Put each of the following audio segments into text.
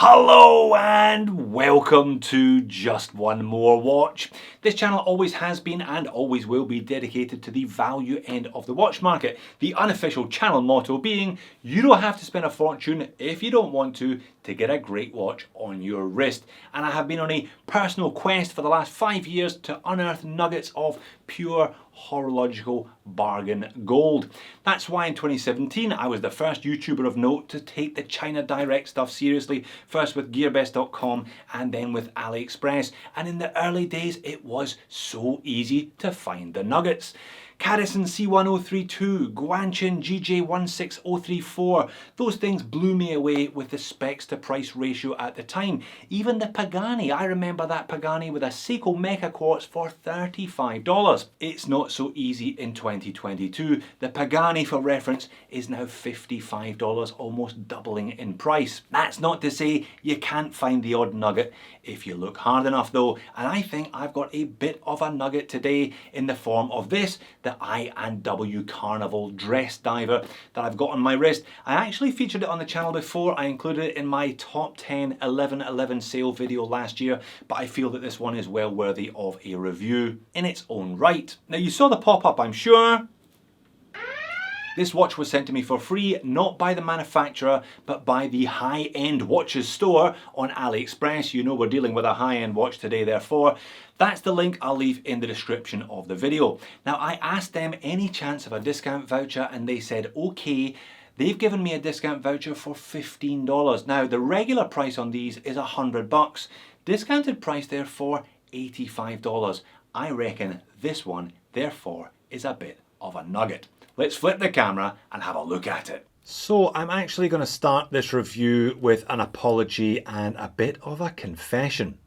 Hello and welcome to Just One More Watch. This channel always has been and always will be dedicated to the value end of the watch market. The unofficial channel motto being, you don't have to spend a fortune if you don't want to get a great watch on your wrist. And I have been on a personal quest for the last 5 years to unearth nuggets of pure horological bargain gold. That's why in 2017 I was the first YouTuber of note to take the China Direct stuff seriously, first with gearbest.com and then with AliExpress, and in the early days it was so easy to find the nuggets. Cadison C1032, Guanchin GJ16034, those things blew me away with the specs to price ratio at the time. Even the Pagani, I remember that Pagani with a Seiko Mecha Quartz for $35. It's not so easy in 2022. The Pagani, for reference, is now $55, almost doubling in price. That's not to say you can't find the odd nugget if you look hard enough though, and I think I've got a bit of a nugget today in the form of this, the I&W Carnival dress diver that I've got on my wrist. I actually featured it on the channel before. I included it in my top 10 11/11 sale video last year, but I feel that this one is well worthy of a review in its own right. Now you saw the pop-up, I'm sure. This watch was sent to me for free, not by the manufacturer, but by the high-end watches store on AliExpress. You know we're dealing with a high-end watch today, therefore. That's the link I'll leave in the description of the video. Now, I asked them any chance of a discount voucher, and they said, okay. They've given me a discount voucher for $15. Now, the regular price on these is $100. Discounted price, therefore, $85. I reckon this one, therefore, is a bit of a nugget. Let's flip the camera and have a look at it. So I'm actually going to start this review with an apology and a bit of a confession.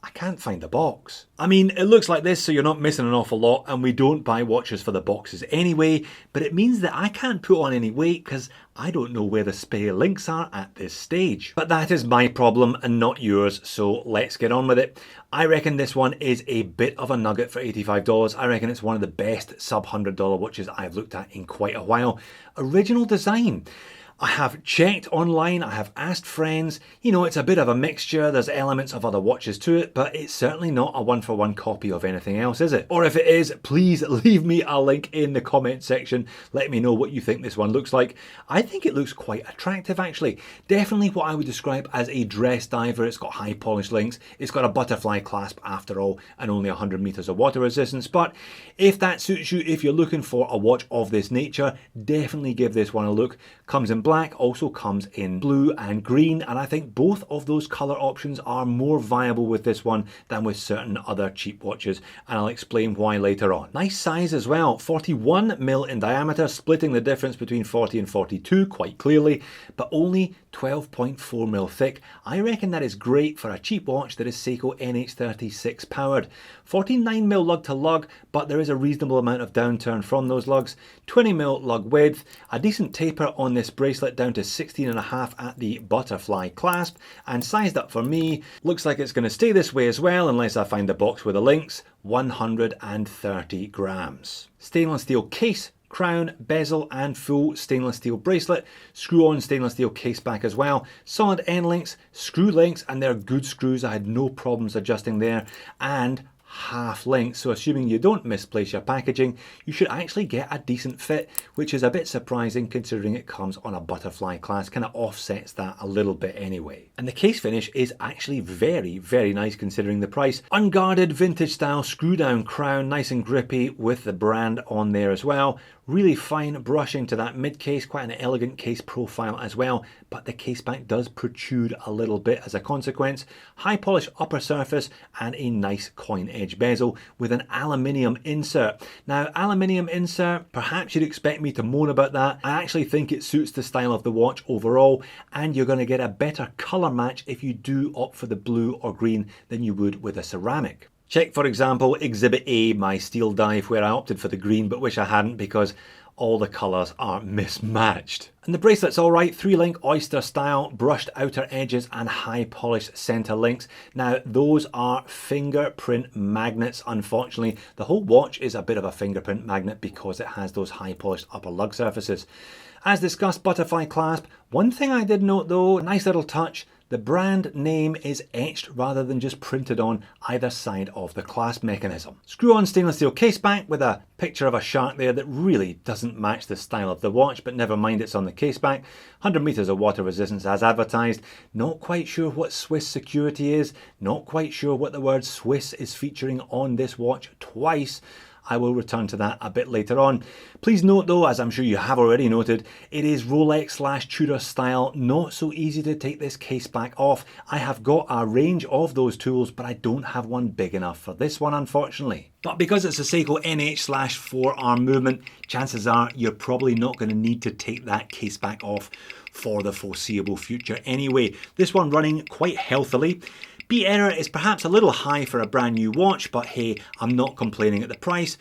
I can't find the box. I mean, it looks like this, so you're not missing an awful lot, and we don't buy watches for the boxes anyway, but it means that I can't put on any weight because I don't know where the spare links are at this stage. But that is my problem and not yours, so let's get on with it. I reckon this one is a bit of a nugget for $85. I reckon it's one of the best sub $100 watches I've looked at in quite a while. Original design. I have checked online, I have asked friends, you know, it's a bit of a mixture, there's elements of other watches to it, but it's certainly not a one-for-one copy of anything else, is it? Or if it is, please leave me a link in the comment section, let me know what you think this one looks like. I think it looks quite attractive actually. Definitely what I would describe as a dress diver. It's got high polished links, it's got a butterfly clasp after all, and only 100 meters of water resistance, but if that suits you, if you're looking for a watch of this nature, definitely give this one a look. Comes in black, also comes in blue and green, and I think both of those color options are more viable with this one than with certain other cheap watches, and I'll explain why later on. Nice size as well, 41mm in diameter, splitting the difference between 40 and 42 quite clearly, but only 12.4mm thick. I reckon that is great for a cheap watch that is Seiko NH36 powered. 49mm lug to lug, but there is a reasonable amount of downturn from those lugs. 20mm lug width, a decent taper on this bracelet down to 16.5 at the butterfly clasp, and sized up for me, looks like it's going to stay this way as well unless I find the box with the links, 130 grams. Stainless steel case, crown, bezel and full stainless steel bracelet, screw on stainless steel case back as well, solid end links, screw links, and they're good screws, I had no problems adjusting there, and half length, so assuming you don't misplace your packaging, you should actually get a decent fit, which is a bit surprising considering it comes on a butterfly class, kind of offsets that a little bit anyway. And the case finish is actually very, very nice considering the price. Unguarded vintage style screw down crown, nice and grippy with the brand on there as well. Really fine brushing to that mid case, quite an elegant case profile as well, but the case back does protrude a little bit as a consequence. High polished upper surface and a nice coin edge bezel with an aluminium insert. Now, aluminium insert, perhaps you'd expect me to moan about that. I actually think it suits the style of the watch overall, and you're going to get a better color match if you do opt for the blue or green than you would with a ceramic. Check, for example, Exhibit A, my steel dive, where I opted for the green but wish I hadn't because all the colours are mismatched. And the bracelet's alright, 3-link oyster style, brushed outer edges and high polished centre links. Now those are fingerprint magnets, unfortunately. The whole watch is a bit of a fingerprint magnet because it has those high polished upper lug surfaces. As discussed, butterfly clasp. One thing I did note though, nice little touch, the brand name is etched rather than just printed on either side of the clasp mechanism. Screw-on stainless steel case back with a picture of a shark there that really doesn't match the style of the watch, but never mind, it's on the case back. 100 meters of water resistance as advertised. Not quite sure what Swiss security is, not quite sure what the word Swiss is featuring on this watch twice. I will return to that a bit later on. Please note though, as I'm sure you have already noted, it is Rolex / Tudor style, not so easy to take this case back off. I have got a range of those tools, but I don't have one big enough for this one, unfortunately. But because it's a Seiko NH / 4-arm movement, chances are you're probably not going to need to take that case back off for the foreseeable future anyway. This one running quite healthily. Beat error is perhaps a little high for a brand new watch, but hey, I'm not complaining at the price.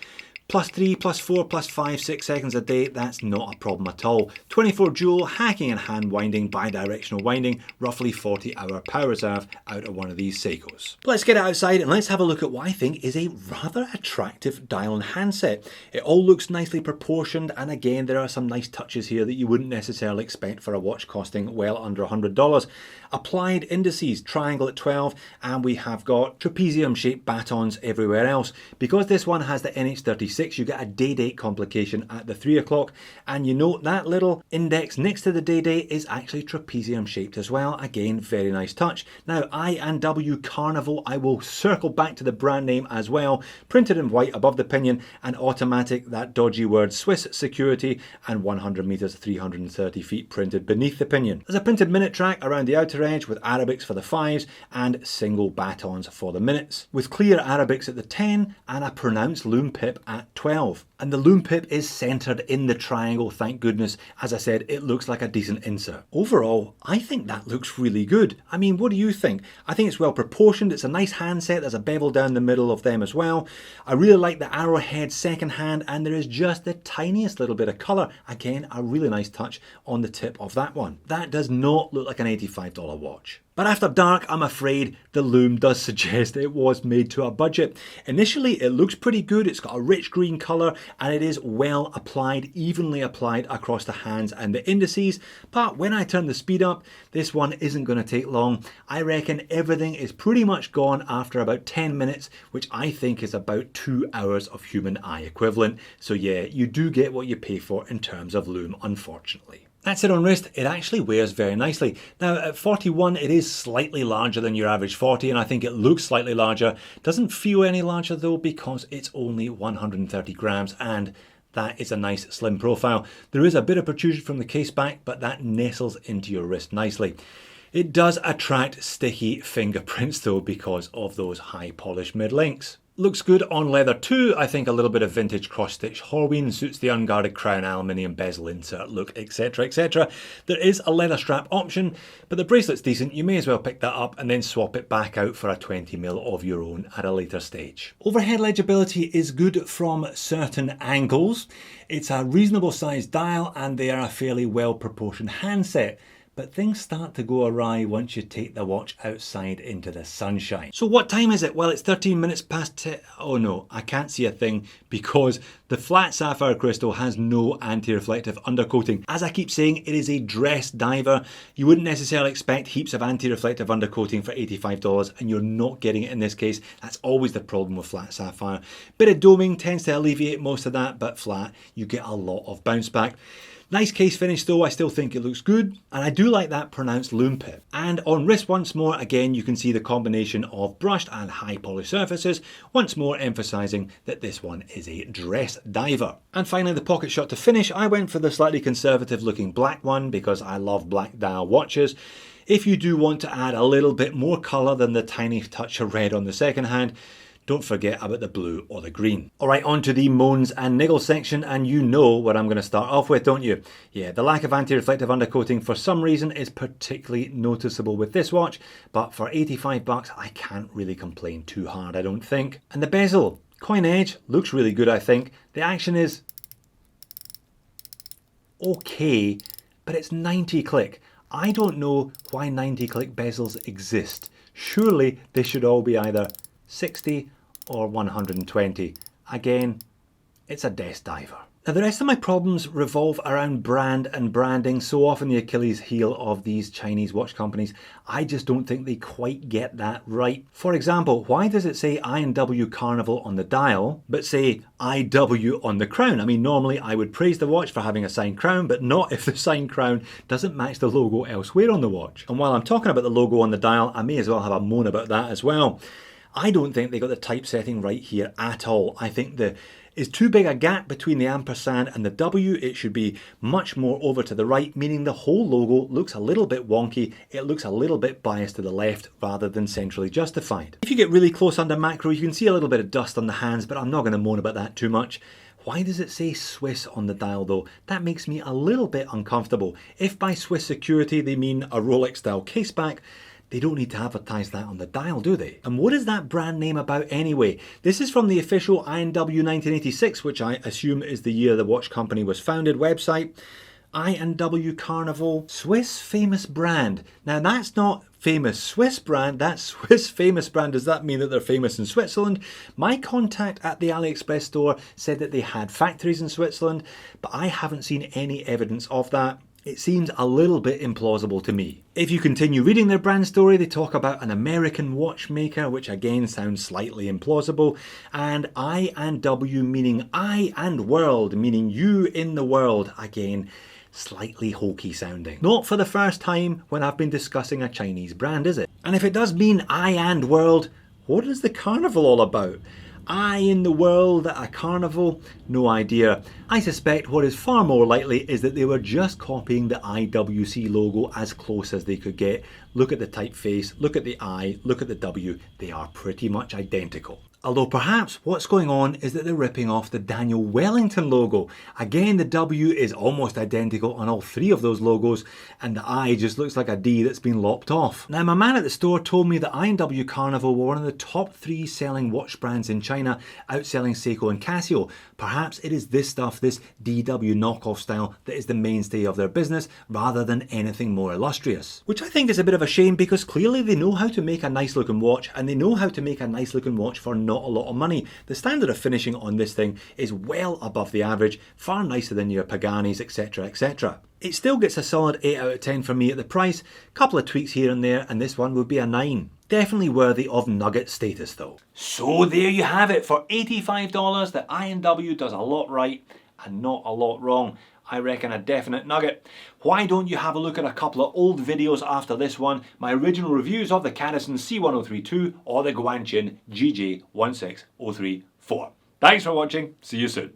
+3, +4, +5, 6 seconds a day, that's not a problem at all. 24 joule hacking and hand winding, bi-directional winding, roughly 40-hour power reserve out of one of these Seikos. Let's get it outside and let's have a look at what I think is a rather attractive dial and handset. It all looks nicely proportioned, and again there are some nice touches here that you wouldn't necessarily expect for a watch costing well under $100. Applied indices, triangle at 12, and we have got trapezium shaped batons everywhere else. Because this one has the NH36, you get a day date complication at the 3 o'clock, and you note that little index next to the day date is actually trapezium shaped as well. Again, very nice touch. Now I&W Carnival, I will circle back to the brand name as well, printed in white above the pinion, and automatic, that dodgy word Swiss security, and 100 meters 330 feet printed beneath the pinion. There's a printed minute track around the outer edge with Arabics for the 5s and single batons for the minutes, with clear Arabics at the 10 and a pronounced lume pip at 12. And the lume pip is centered in the triangle, thank goodness. As I said, it looks like a decent insert. Overall, I think that looks really good. I mean, what do you think? I think it's well proportioned, it's a nice handset, there's a bevel down the middle of them as well. I really like the arrowhead second hand, and there is just the tiniest little bit of colour. Again, a really nice touch on the tip of that one. That does not look like an $85 watch. But after dark, I'm afraid the lume does suggest it was made to a budget. Initially, it looks pretty good. It's got a rich green colour and it is well applied, evenly applied across the hands and the indices. But when I turn the speed up, this one isn't going to take long. I reckon everything is pretty much gone after about 10 minutes, which I think is about 2 hours of human eye equivalent. So yeah, you do get what you pay for in terms of lume, unfortunately. That's it on wrist. It actually wears very nicely. Now at 41 it is slightly larger than your average 40, and I think it looks slightly larger. Doesn't feel any larger though because it's only 130 grams, and that is a nice slim profile. There is a bit of protrusion from the case back, but that nestles into your wrist nicely. It does attract sticky fingerprints though because of those high polished mid links. Looks good on leather too. I think a little bit of vintage cross-stitch Horween suits the unguarded crown aluminium bezel insert look, etc, etc. There is a leather strap option, but the bracelet's decent. You may as well pick that up and then swap it back out for a 20mm of your own at a later stage. Overhead legibility is good from certain angles. It's a reasonable sized dial and they are a fairly well proportioned handset. But things start to go awry once you take the watch outside into the sunshine. So what time is it? Well, it's 13 minutes past 10. Oh no, I can't see a thing because the flat sapphire crystal has no anti-reflective undercoating. As I keep saying, it is a dress diver. You wouldn't necessarily expect heaps of anti-reflective undercoating for $85, and you're not getting it in this case. That's always the problem with flat sapphire. Bit of doming tends to alleviate most of that, but flat, you get a lot of bounce back. Nice case finish though, I still think it looks good, and I do like that pronounced lume pip. And on wrist once more, again you can see the combination of brushed and high polished surfaces, once more emphasising that this one is a dress diver. And finally the pocket shot to finish, I went for the slightly conservative looking black one because I love black dial watches. If you do want to add a little bit more colour than the tiny touch of red on the second hand, don't forget about the blue or the green. Alright, on to the moans and niggles section, and you know what I'm going to start off with, don't you? Yeah, the lack of anti-reflective undercoating for some reason is particularly noticeable with this watch, but for $85 I can't really complain too hard, I don't think. And the bezel, coin edge, looks really good I think. The action is okay, but it's 90 click. I don't know why 90 click bezels exist. Surely they should all be either 60 or 120. Again, it's a desk diver. Now, the rest of my problems revolve around brand and branding, so often the Achilles heel of these Chinese watch companies. I just don't think they quite get that right. For example, why does it say I&W Carnival on the dial, but say IW on the crown? I mean, normally I would praise the watch for having a signed crown, but not if the signed crown doesn't match the logo elsewhere on the watch. And while I'm talking about the logo on the dial, I may as well have a moan about that as well. I don't think they got the typesetting right here at all. I think is too big a gap between the ampersand and the W. It should be much more over to the right, meaning the whole logo looks a little bit wonky. It looks a little bit biased to the left rather than centrally justified. If you get really close under macro, you can see a little bit of dust on the hands, but I'm not going to moan about that too much. Why does it say Swiss on the dial though? That makes me a little bit uncomfortable. If by Swiss security they mean a Rolex style caseback, they don't need to advertise that on the dial, do they? And what is that brand name about anyway? This is from the official I&W 1986, which I assume is the year the watch company was founded website. I&W Carnival, Swiss famous brand. Now that's not famous Swiss brand, that's Swiss famous brand. Does that mean that they're famous in Switzerland? My contact at the AliExpress store said that they had factories in Switzerland, but I haven't seen any evidence of that. It seems a little bit implausible to me. If you continue reading their brand story, they talk about an American watchmaker, which again sounds slightly implausible, and I&W meaning I and world, meaning you in the world, again, slightly hokey sounding. Not for the first time when I've been discussing a Chinese brand, is it? And if it does mean I and world, what is the carnival all about? I in the world at a carnival? No idea. I suspect what is far more likely is that they were just copying the IWC logo as close as they could get. Look at the typeface, look at the I, look at the W. They are pretty much identical. Although perhaps what's going on is that they're ripping off the Daniel Wellington logo. Again, the W is almost identical on all three of those logos, and the I just looks like a D that's been lopped off. Now, my man at the store told me that I&W Carnival were one of the top 3 selling watch brands in China, outselling Seiko and Casio. Perhaps it is this stuff, this DW knockoff style, that is the mainstay of their business, rather than anything more illustrious. Which I think is a bit of a shame, because clearly they know how to make a nice looking watch, and they know how to make a nice looking watch for not a lot of money. The standard of finishing on this thing is well above the average, far nicer than your Paganis, etc, etc. It still gets a solid 8 out of 10 from me at the price, couple of tweaks here and there, and this one would be a 9. Definitely worthy of nugget status though. So there you have it. For $85, the I&W does a lot right and not a lot wrong. I reckon a definite nugget. Why don't you have a look at a couple of old videos after this one, my original reviews of the Cadison C1032 or the Guanqin GJ16034. Thanks for watching, see you soon.